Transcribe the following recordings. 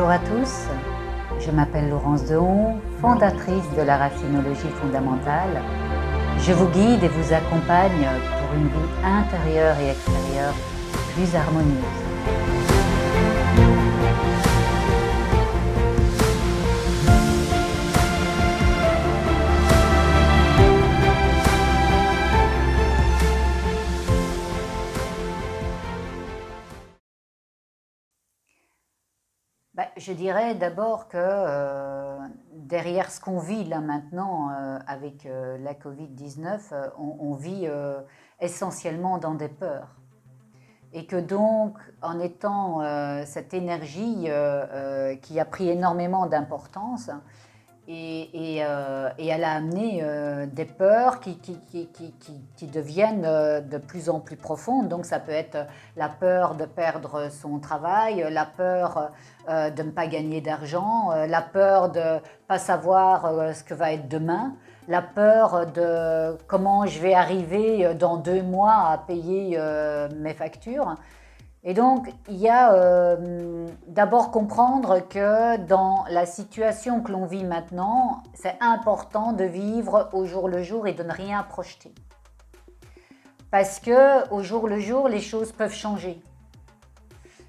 Bonjour à tous, je m'appelle Laurence Dehon, fondatrice de la racinologie fondamentale. Je vous guide et vous accompagne pour une vie intérieure et extérieure plus harmonieuse. Je dirais d'abord que derrière ce qu'on vit là maintenant avec la Covid-19, on vit essentiellement dans des peurs. Et que donc, en étant cette énergie qui a pris énormément d'importance, et elle a amené des peurs qui deviennent de plus en plus profondes. Donc ça peut être la peur de perdre son travail, la peur de ne pas gagner d'argent, la peur de ne pas savoir ce que va être demain, la peur de comment je vais arriver dans 2 mois à payer mes factures. Et donc, il y a d'abord comprendre que dans la situation que l'on vit maintenant, c'est important de vivre au jour le jour et de ne rien projeter. Parce qu'au jour le jour, les choses peuvent changer.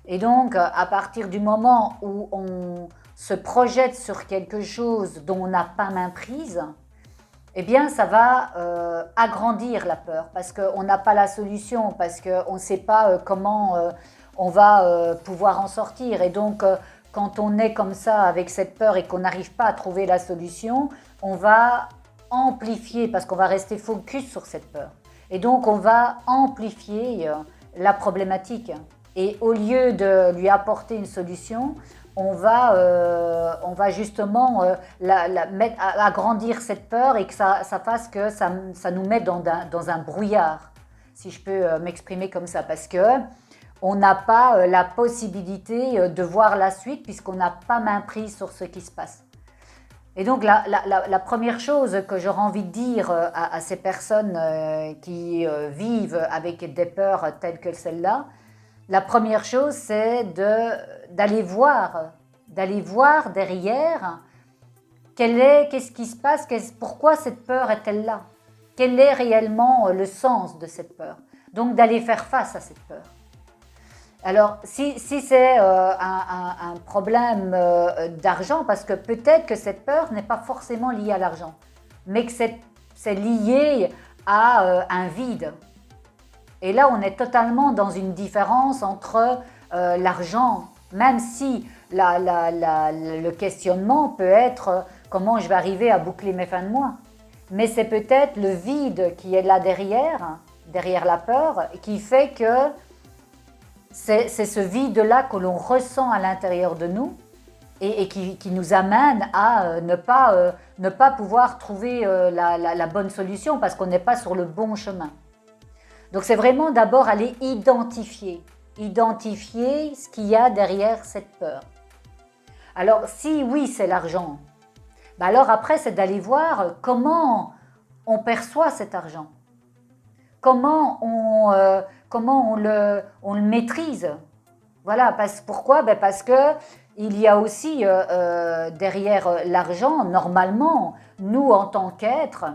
Et donc, à partir du moment où on se projette sur quelque chose dont on n'a pas main prise, eh bien, ça va agrandir la peur parce qu'on n'a pas la solution, parce qu'on ne sait pas comment on va pouvoir en sortir. Et donc, quand on est comme ça avec cette peur et qu'on n'arrive pas à trouver la solution, on va amplifier, parce qu'on va rester focus sur cette peur. Et donc, on va amplifier la problématique. Et au lieu de lui apporter une solution, on va justement agrandir cette peur et que ça fasse que ça nous met dans un brouillard, si je peux m'exprimer comme ça, parce qu'on n'a pas la possibilité de voir la suite puisqu'on n'a pas main prise sur ce qui se passe. Et donc la première chose que j'aurais envie de dire à ces personnes qui vivent avec des peurs telles que celle-là, la première chose, c'est d'aller voir derrière qu'est-ce qui se passe, pourquoi cette peur est-elle là, quel est réellement le sens de cette peur. Donc d'aller faire face à cette peur. Alors si c'est un problème d'argent, parce que peut-être que cette peur n'est pas forcément liée à l'argent, mais que c'est lié à un vide. Et là, on est totalement dans une différence entre l'argent, même si le questionnement peut être comment je vais arriver à boucler mes fins de mois. Mais c'est peut-être le vide qui est là derrière la peur, qui fait que c'est ce vide-là que l'on ressent à l'intérieur de nous et qui nous amène à ne pas pouvoir trouver la bonne solution parce qu'on n'est pas sur le bon chemin. Donc c'est vraiment d'abord aller identifier ce qu'il y a derrière cette peur. Alors si oui c'est l'argent, alors après c'est d'aller voir comment on perçoit cet argent, comment on le maîtrise. Voilà, pourquoi ? Parce que il y a aussi derrière l'argent, normalement, nous en tant qu'êtres,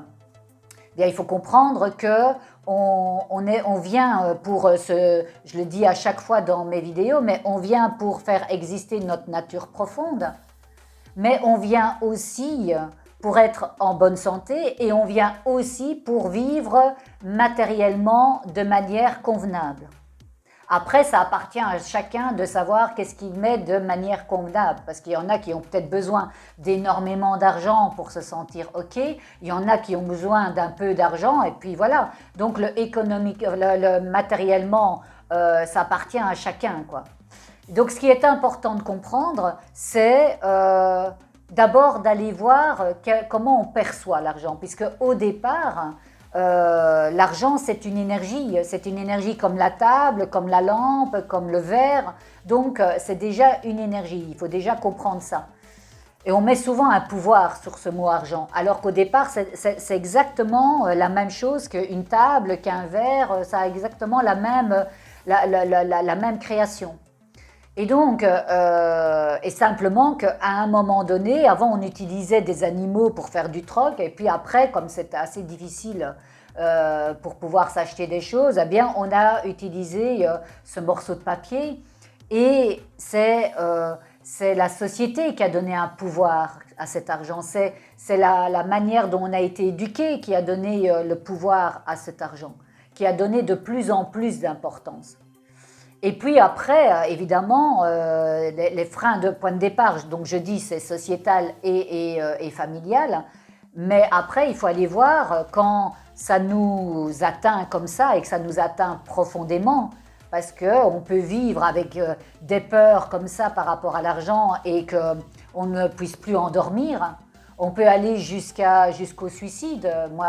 il faut comprendre que on vient pour je le dis à chaque fois dans mes vidéos, mais on vient pour faire exister notre nature profonde, mais on vient aussi pour être en bonne santé et on vient aussi pour vivre matériellement de manière convenable. Après, ça appartient à chacun de savoir qu'est-ce qu'il met de manière convenable, parce qu'il y en a qui ont peut-être besoin d'énormément d'argent pour se sentir OK, il y en a qui ont besoin d'un peu d'argent, et puis voilà. Donc le matériellement, ça appartient à chacun, quoi. Donc ce qui est important de comprendre, c'est d'abord d'aller voir comment on perçoit l'argent, puisque au départ, l'argent c'est une énergie comme la table, comme la lampe, comme le verre, donc c'est déjà une énergie, il faut déjà comprendre ça. Et on met souvent un pouvoir sur ce mot argent, alors qu'au départ c'est exactement la même chose qu'une table, qu'un verre, ça a exactement la même création. Et donc, et simplement qu'à un moment donné, avant on utilisait des animaux pour faire du troc, et puis après, comme c'était assez difficile pour pouvoir s'acheter des choses, eh bien on a utilisé ce morceau de papier, et c'est la société qui a donné un pouvoir à cet argent, c'est la manière dont on a été éduqué qui a donné le pouvoir à cet argent, qui a donné de plus en plus d'importance. Et puis après, évidemment, les freins de point de départ, donc je dis c'est sociétal et familial, mais après il faut aller voir quand ça nous atteint comme ça et que ça nous atteint profondément, parce qu'on peut vivre avec des peurs comme ça par rapport à l'argent et qu'on ne puisse plus en dormir. On peut aller jusqu'au suicide. Moi,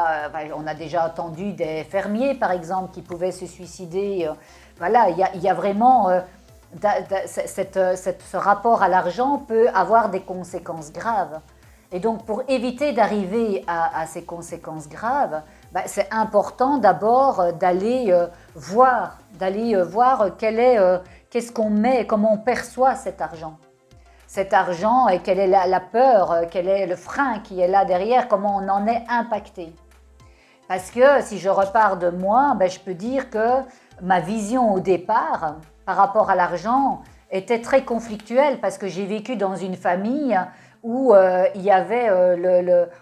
on a déjà entendu des fermiers, par exemple, qui pouvaient se suicider. Voilà, il y a vraiment ce rapport à l'argent peut avoir des conséquences graves. Et donc, pour éviter d'arriver à ces conséquences graves, c'est important d'abord d'aller voir qu'est-ce qu'on met, comment on perçoit cet argent. Cet argent et quelle est la peur, quel est le frein qui est là derrière, comment on en est impacté. Parce que si je repars de moi, je peux dire que ma vision au départ par rapport à l'argent était très conflictuelle, parce que j'ai vécu dans une famille où il y avait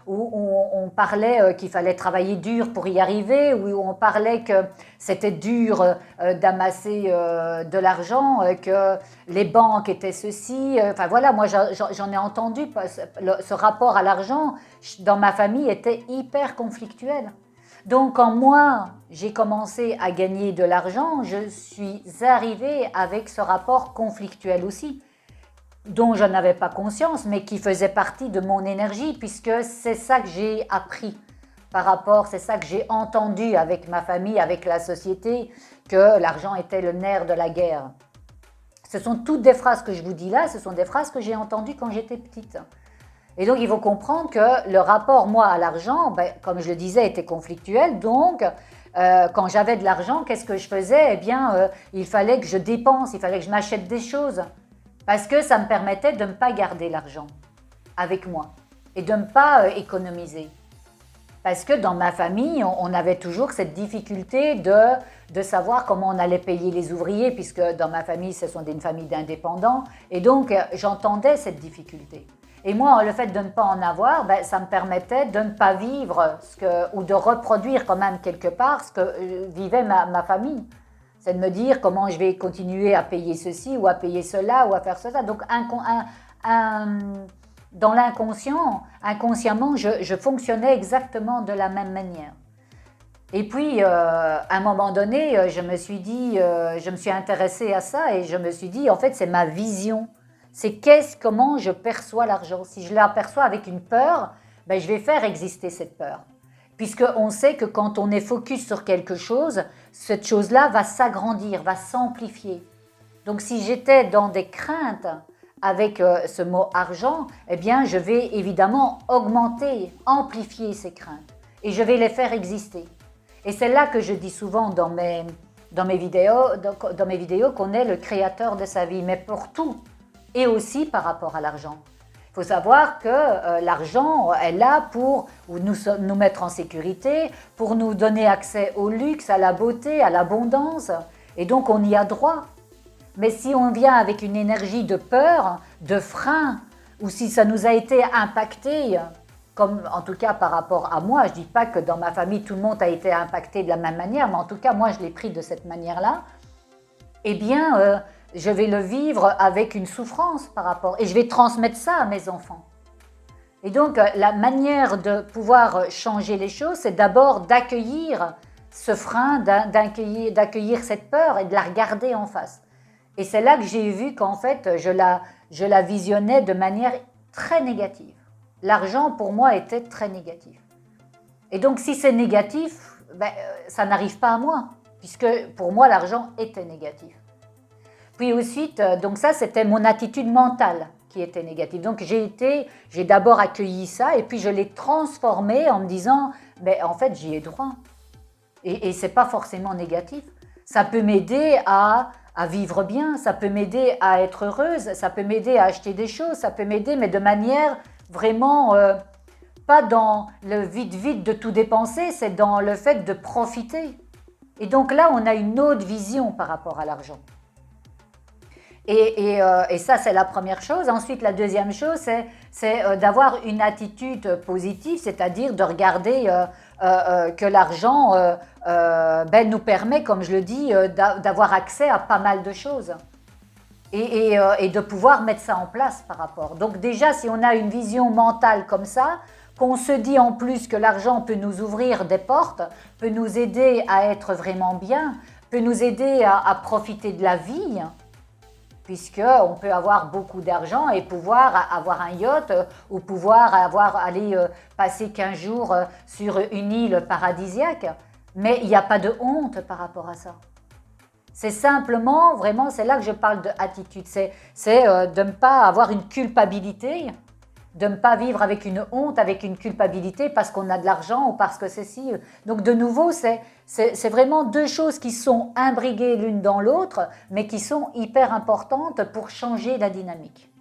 où on parlait qu'il fallait travailler dur pour y arriver, où on parlait que c'était dur d'amasser de l'argent, que les banques étaient ceci. Enfin voilà, moi j'en ai entendu, ce rapport à l'argent dans ma famille était hyper conflictuel. Donc quand moi j'ai commencé à gagner de l'argent, je suis arrivée avec ce rapport conflictuel aussi, dont je n'avais pas conscience, mais qui faisait partie de mon énergie, puisque c'est ça que j'ai appris c'est ça que j'ai entendu avec ma famille, avec la société, que l'argent était le nerf de la guerre. Ce sont toutes des phrases que je vous dis là, ce sont des phrases que j'ai entendues quand j'étais petite. Et donc il faut comprendre que le rapport, moi, à l'argent, comme je le disais, était conflictuel. Donc quand j'avais de l'argent, qu'est-ce que je faisais? Eh bien, il fallait que je dépense, il fallait que je m'achète des choses, parce que ça me permettait de ne pas garder l'argent avec moi et de ne pas économiser. Parce que dans ma famille, on avait toujours cette difficulté de savoir comment on allait payer les ouvriers, puisque dans ma famille, ce sont une famille d'indépendants, et donc j'entendais cette difficulté. Et moi, le fait de ne pas en avoir, ça me permettait de ne pas vivre ou de reproduire quand même quelque part ce que vivait ma famille. C'est de me dire comment je vais continuer à payer ceci ou à payer cela ou à faire cela. Donc dans l'inconscient, inconsciemment, je fonctionnais exactement de la même manière. Et puis, à un moment donné, je me suis intéressée à ça, et je me suis dit, en fait, c'est ma vision. C'est comment je perçois l'argent. Si je l'aperçois avec une peur, je vais faire exister cette peur. Puisqu'on sait que quand on est focus sur quelque chose, cette chose-là va s'agrandir, va s'amplifier. Donc si j'étais dans des craintes avec ce mot argent, eh bien je vais évidemment augmenter, amplifier ces craintes, et je vais les faire exister. Et c'est là que je dis souvent dans mes vidéos qu'on est le créateur de sa vie, mais pour tout, et aussi par rapport à l'argent. Il faut savoir que l'argent est là pour nous mettre en sécurité, pour nous donner accès au luxe, à la beauté, à l'abondance, et donc on y a droit. Mais si on vient avec une énergie de peur, de frein, ou si ça nous a été impacté, comme en tout cas par rapport à moi, je ne dis pas que dans ma famille tout le monde a été impacté de la même manière, mais en tout cas moi je l'ai pris de cette manière-là, eh bien je vais le vivre avec une souffrance par rapport, et je vais transmettre ça à mes enfants. Et donc la manière de pouvoir changer les choses, c'est d'abord d'accueillir ce frein, d'accueillir cette peur et de la regarder en face. Et c'est là que j'ai vu qu'en fait je la visionnais de manière très négative. L'argent pour moi était très négatif. Et donc si c'est négatif, ça n'arrive pas à moi, puisque pour moi l'argent était négatif. Puis ensuite, donc ça c'était mon attitude mentale qui était négative. Donc j'ai d'abord accueilli ça, et puis je l'ai transformé en me disant, en fait j'y ai droit. Et c'est pas forcément négatif. Ça peut m'aider à à vivre bien, ça peut m'aider à être heureuse, ça peut m'aider à acheter des choses, ça peut m'aider, mais de manière vraiment pas dans le vide de tout dépenser, c'est dans le fait de profiter. Et donc là, on a une autre vision par rapport à l'argent. Et ça, c'est la première chose. Ensuite, la deuxième chose, c'est d'avoir une attitude positive, c'est-à-dire de regarder que l'argent nous permet, comme je le dis, d'avoir accès à pas mal de choses. Et de pouvoir mettre ça en place par rapport. Donc déjà, si on a une vision mentale comme ça, qu'on se dit en plus que l'argent peut nous ouvrir des portes, peut nous aider à être vraiment bien, peut nous aider à profiter de la vie, puisqu'on peut avoir beaucoup d'argent et pouvoir avoir un yacht ou pouvoir aller passer 15 jours sur une île paradisiaque. Mais il n'y a pas de honte par rapport à ça. C'est simplement, vraiment, c'est là que je parle d'attitude, c'est de ne pas avoir une culpabilité, de ne pas vivre avec une honte, avec une culpabilité parce qu'on a de l'argent ou parce que c'est si. Donc de nouveau, c'est vraiment deux choses qui sont imbriquées l'une dans l'autre, mais qui sont hyper importantes pour changer la dynamique.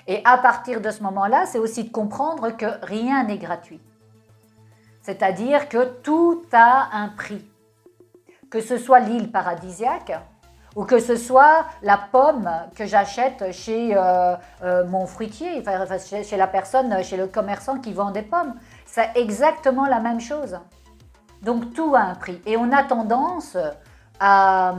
Et à partir de ce moment-là, c'est aussi de comprendre que rien n'est gratuit. C'est-à-dire que tout a un prix. Que ce soit l'île paradisiaque, ou que ce soit la pomme que j'achète chez mon fruitier, chez la personne, chez le commerçant qui vend des pommes. C'est exactement la même chose. Donc tout a un prix. Et on a tendance à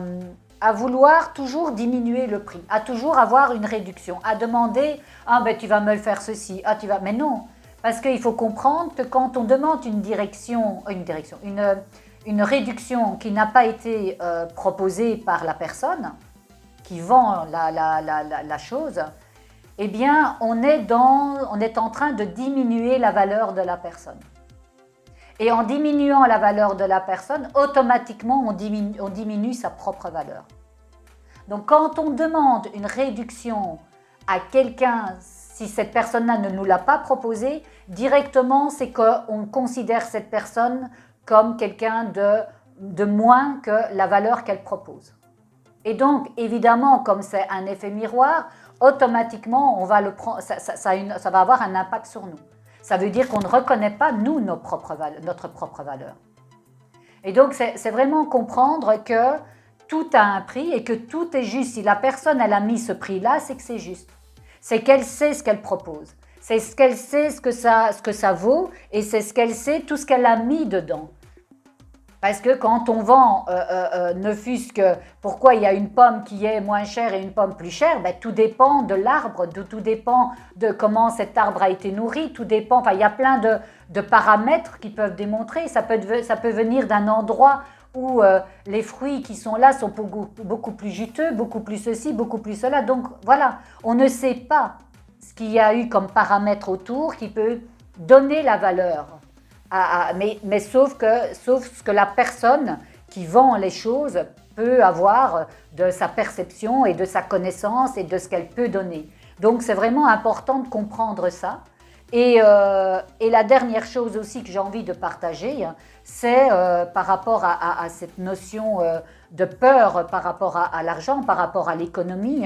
vouloir toujours diminuer le prix, à toujours avoir une réduction, à demander « Ah ben tu vas me le faire ceci, ah tu vas… » Mais non, parce qu'il faut comprendre que quand on demande une réduction qui n'a pas été proposée par la personne qui vend la chose, eh bien, on est en train de diminuer la valeur de la personne. Et en diminuant la valeur de la personne, automatiquement, on diminue sa propre valeur. Donc, quand on demande une réduction à quelqu'un, si cette personne-là ne nous l'a pas proposée, directement, c'est qu'on considère cette personne comme quelqu'un de moins que la valeur qu'elle propose. Et donc, évidemment, comme c'est un effet miroir, automatiquement, on va ça va avoir un impact sur nous. Ça veut dire qu'on ne reconnaît pas, nous, notre propre valeur. Et donc, c'est vraiment comprendre que tout a un prix et que tout est juste. Si la personne, elle a mis ce prix-là, c'est que c'est juste. C'est qu'elle sait ce qu'elle propose. C'est ce qu'elle sait, ce que ça vaut, et c'est ce qu'elle sait, tout ce qu'elle a mis dedans. Parce que quand on vend, ne fût-ce que pourquoi il y a une pomme qui est moins chère et une pomme plus chère, ben, tout dépend de l'arbre, tout dépend de comment cet arbre a été nourri, tout dépend, enfin il y a plein de paramètres qui peuvent démontrer, ça peut venir d'un endroit où les fruits qui sont là sont beaucoup plus juteux, beaucoup plus ceci, beaucoup plus cela. Donc voilà, on ne sait pas ce qu'il y a eu comme paramètre autour qui peut donner la valeur. Mais sauf ce que la personne qui vend les choses peut avoir de sa perception et de sa connaissance et de ce qu'elle peut donner. Donc c'est vraiment important de comprendre ça. Et la dernière chose aussi que j'ai envie de partager, c'est par rapport à cette notion de peur par rapport à l'argent, par rapport à l'économie,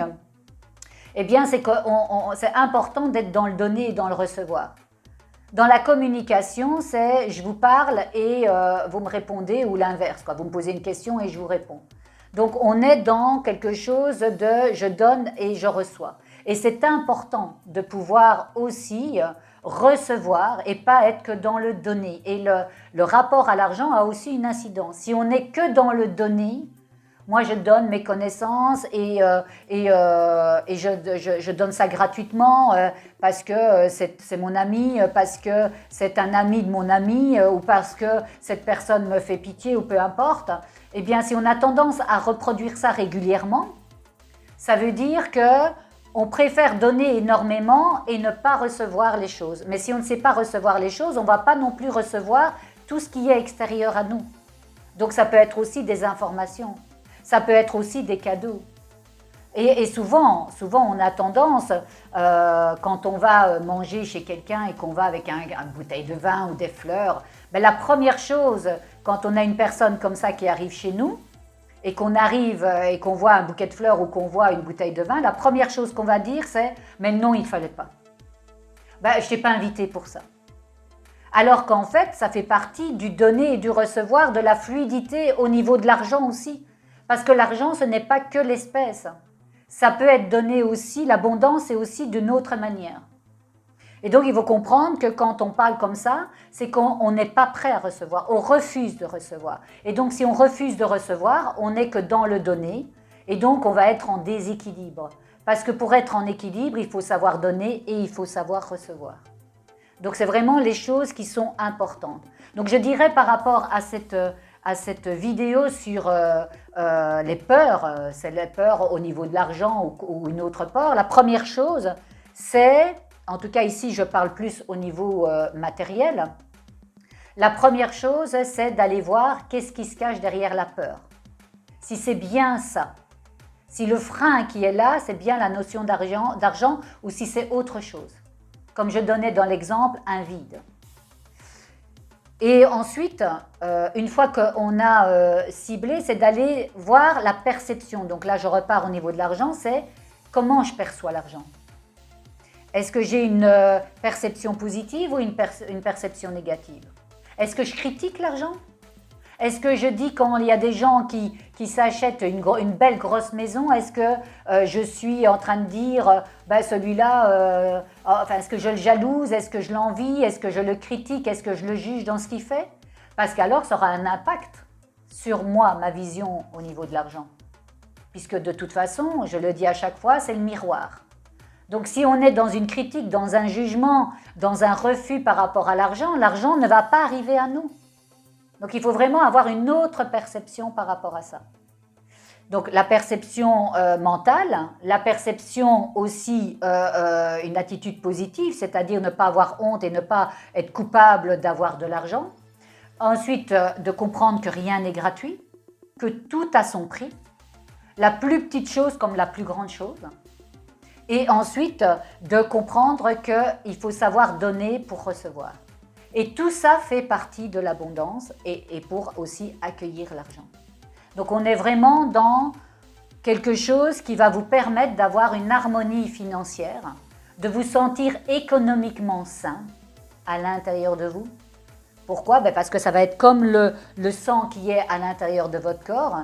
eh bien c'est important d'être dans le donner et dans le recevoir. Dans la communication, c'est je vous parle et vous me répondez ou l'inverse. Vous me posez une question et je vous réponds. Donc on est dans quelque chose de je donne et je reçois. Et c'est important de pouvoir aussi recevoir et pas être que dans le donner. Et le rapport à l'argent a aussi une incidence. Si on n'est que dans le donner, moi je donne mes connaissances et je donne ça gratuitement parce que c'est mon ami, parce que c'est un ami de mon ami ou parce que cette personne me fait pitié ou peu importe. Eh bien si on a tendance à reproduire ça régulièrement, ça veut dire que on préfère donner énormément et ne pas recevoir les choses. Mais si on ne sait pas recevoir les choses, on ne va pas non plus recevoir tout ce qui est extérieur à nous. Donc ça peut être aussi des informations, ça peut être aussi des cadeaux. Et souvent on a tendance, quand on va manger chez quelqu'un et qu'on va avec une bouteille de vin ou des fleurs, ben la première chose, quand on a une personne comme ça qui arrive chez nous, et qu'on arrive et qu'on voit un bouquet de fleurs ou qu'on voit une bouteille de vin, la première chose qu'on va dire c'est « mais non, il ne fallait pas. Ben, je ne t'ai pas invité pour ça ». Alors qu'en fait, ça fait partie du donner et du recevoir, de la fluidité au niveau de l'argent aussi. Parce que l'argent, ce n'est pas que l'espèce. Ça peut être donné aussi, l'abondance est aussi d'une autre manière. Et donc, il faut comprendre que quand on parle comme ça, c'est qu'on n'est pas prêt à recevoir, on refuse de recevoir. Et donc, si on refuse de recevoir, on n'est que dans le donner, et donc on va être en déséquilibre. Parce que pour être en équilibre, il faut savoir donner et il faut savoir recevoir. Donc, c'est vraiment les choses qui sont importantes. Donc, je dirais par rapport à cette vidéo sur les peurs, c'est les peurs au niveau de l'argent ou une autre peur, la première chose, c'est... En tout cas, ici, je parle plus au niveau matériel. La première chose, c'est d'aller voir qu'est-ce qui se cache derrière la peur. Si c'est bien ça, si le frein qui est là, c'est bien la notion d'argent ou si c'est autre chose. Comme je donnais dans l'exemple, un vide. Et ensuite, une fois qu'on a ciblé, c'est d'aller voir la perception. Donc là, je repars au niveau de l'argent, c'est comment je perçois l'argent. Est-ce que j'ai une perception positive ou une perception négative? Est-ce que je critique l'argent? Est-ce que je dis quand il y a des gens qui s'achètent une belle grosse maison, est-ce que je suis en train de dire ben celui-là, est-ce que je le jalouse, est-ce que je l'envie, est-ce que je le critique, est-ce que je le juge dans ce qu'il fait? Parce qu'alors ça aura un impact sur moi, ma vision au niveau de l'argent. Puisque de toute façon, je le dis à chaque fois, c'est le miroir. Donc si on est dans une critique, dans un jugement, dans un refus par rapport à l'argent, l'argent ne va pas arriver à nous. Donc il faut vraiment avoir une autre perception par rapport à ça. Donc la perception mentale, la perception aussi, une attitude positive, c'est-à-dire ne pas avoir honte et ne pas être coupable d'avoir de l'argent. Ensuite, de comprendre que rien n'est gratuit, que tout a son prix, la plus petite chose comme la plus grande chose. Et ensuite, de comprendre qu'il faut savoir donner pour recevoir. Et tout ça fait partie de l'abondance et pour aussi accueillir l'argent. Donc on est vraiment dans quelque chose qui va vous permettre d'avoir une harmonie financière, de vous sentir économiquement sain à l'intérieur de vous. Pourquoi? Parce que ça va être comme le sang qui est à l'intérieur de votre corps.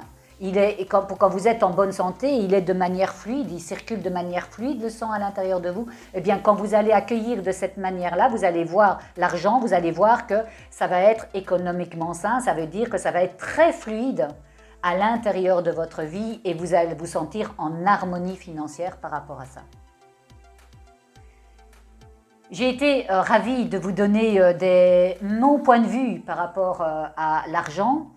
Quand vous êtes en bonne santé, il est de manière fluide, il circule de manière fluide le sang à l'intérieur de vous. Eh bien, quand vous allez accueillir de cette manière-là, vous allez voir l'argent, vous allez voir que ça va être économiquement sain, ça veut dire que ça va être très fluide à l'intérieur de votre vie et vous allez vous sentir en harmonie financière par rapport à ça. J'ai été ravie de vous donner mon point de vue par rapport à l'argent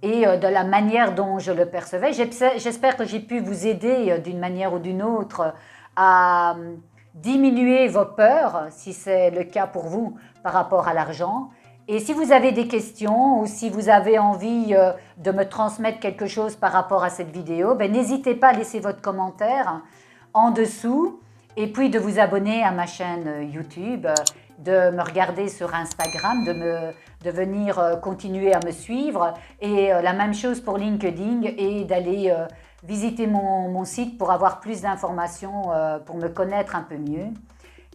et de la manière dont je le percevais. J'espère que j'ai pu vous aider d'une manière ou d'une autre à diminuer vos peurs, si c'est le cas pour vous, par rapport à l'argent. Et si vous avez des questions ou si vous avez envie de me transmettre quelque chose par rapport à cette vidéo, n'hésitez pas à laisser votre commentaire en dessous et puis de vous abonner à ma chaîne YouTube, de me regarder sur Instagram, de venir continuer à me suivre et la même chose pour LinkedIn et d'aller visiter mon site pour avoir plus d'informations, pour me connaître un peu mieux.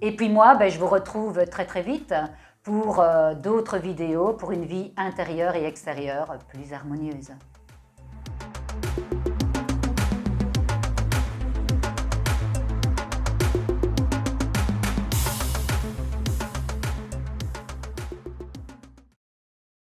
Et puis moi, je vous retrouve très très vite pour d'autres vidéos pour une vie intérieure et extérieure plus harmonieuse.